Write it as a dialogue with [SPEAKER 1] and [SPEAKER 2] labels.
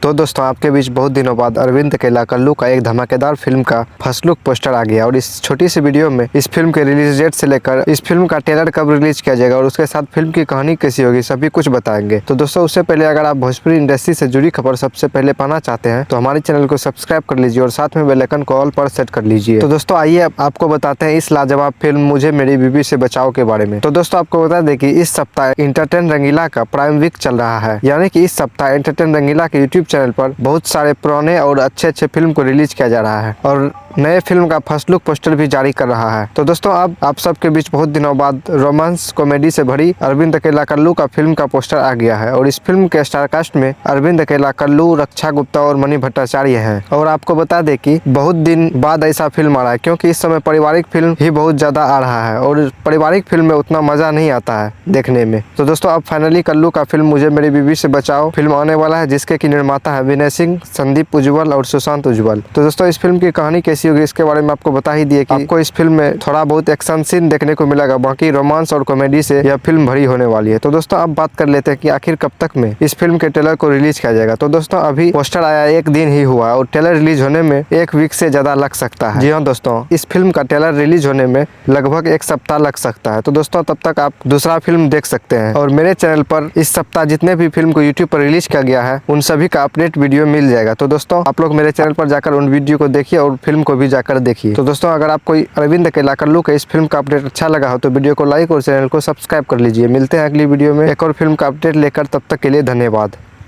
[SPEAKER 1] तो दोस्तों आपके बीच बहुत दिनों बाद अरविंद अकेला कल्लू का एक धमाकेदार फिल्म का फर्स्ट लुक पोस्टर आ गया और इस छोटी सी वीडियो में इस फिल्म के रिलीज डेट से लेकर इस फिल्म का ट्रेलर कब रिलीज किया जाएगा और उसके साथ फिल्म की कहानी कैसी होगी सभी कुछ बताएंगे। तो दोस्तों उससे पहले अगर आप भोजपुरी इंडस्ट्री से जुड़ी खबर सबसे पहले पाना चाहते हैं तो हमारे चैनल को सब्सक्राइब कर लीजिए और साथ में बेल आइकन को ऑल पर सेट कर लीजिए। तो दोस्तों आइए आपको बताते हैं इस लाजवाब फिल्म मुझे मेरी बीवी से बचाओ के बारे में। तो दोस्तों आपको बता दें कि इस सप्ताह एंटरटेन रंगीला का प्राइम वीक चल रहा है, यानी कि इस सप्ताह एंटरटेन रंगीला के यूट्यूब चैनल पर बहुत सारे पुराने और अच्छे फिल्म को रिलीज किया जा रहा है और नए फिल्म का फर्स्ट लुक पोस्टर भी जारी कर रहा है। तो दोस्तों अब आप सबके बीच बहुत दिनों बाद रोमांस कॉमेडी से भरी अरविंद अकेला कल्लू का फिल्म का पोस्टर आ गया है और इस फिल्म के स्टार कास्ट में अरविंद अकेला कल्लू, रक्षा गुप्ता और मणि भट्टाचार्य हैं। और आपको बता दें कि बहुत दिन बाद ऐसा फिल्म आ रहा है क्योंकि इस समय पारिवारिक फिल्म ही बहुत ज्यादा आ रहा है और पारिवारिक फिल्म में उतना मजा नहीं आता है देखने में। तो दोस्तों अब फाइनली कल्लू का फिल्म मुझे मेरी बीवी से बचाओ फिल्म आने वाला है, जिसके की निर्माता है विनय सिंह, संदीप उज्ज्वल और सुशांत उज्ज्वल। तो दोस्तों इस फिल्म की कहानी कैसी होगी इसके बारे में आपको बता ही दिए कि आपको इस फिल्म में थोड़ा बहुत एक्शन सीन देखने को मिलेगा, बाकी रोमांस और कॉमेडी से यह फिल्म भरी होने वाली है। तो दोस्तों अब बात कर लेते हैं कि आखिर कब तक में इस फिल्म के ट्रेलर को रिलीज किया जाएगा। तो दोस्तों अभी पोस्टर आया एक दिन ही हुआ और ट्रेलर रिलीज होने में एक वीक से ज्यादा लग सकता है। जी हाँ दोस्तों, इस फिल्म का ट्रेलर रिलीज होने में लगभग एक सप्ताह लग सकता है। तो दोस्तों तब तक आप दूसरा फिल्म देख सकते हैं और मेरे चैनल पर इस सप्ताह जितने भी फिल्म को यूट्यूब पर रिलीज किया गया है उन सभी का अपडेट वीडियो मिल जाएगा। तो दोस्तों आप लोग मेरे चैनल पर जाकर उन वीडियो को देखिए और फिल्म को भी जाकर देखिए। तो दोस्तों अगर आपको अरविंद अकेला कल्लू के इस फिल्म का अपडेट अच्छा लगा हो तो वीडियो को लाइक और चैनल को सब्सक्राइब कर लीजिए। मिलते हैं अगली वीडियो में एक और फिल्म का अपडेट लेकर, तब तक के लिए धन्यवाद।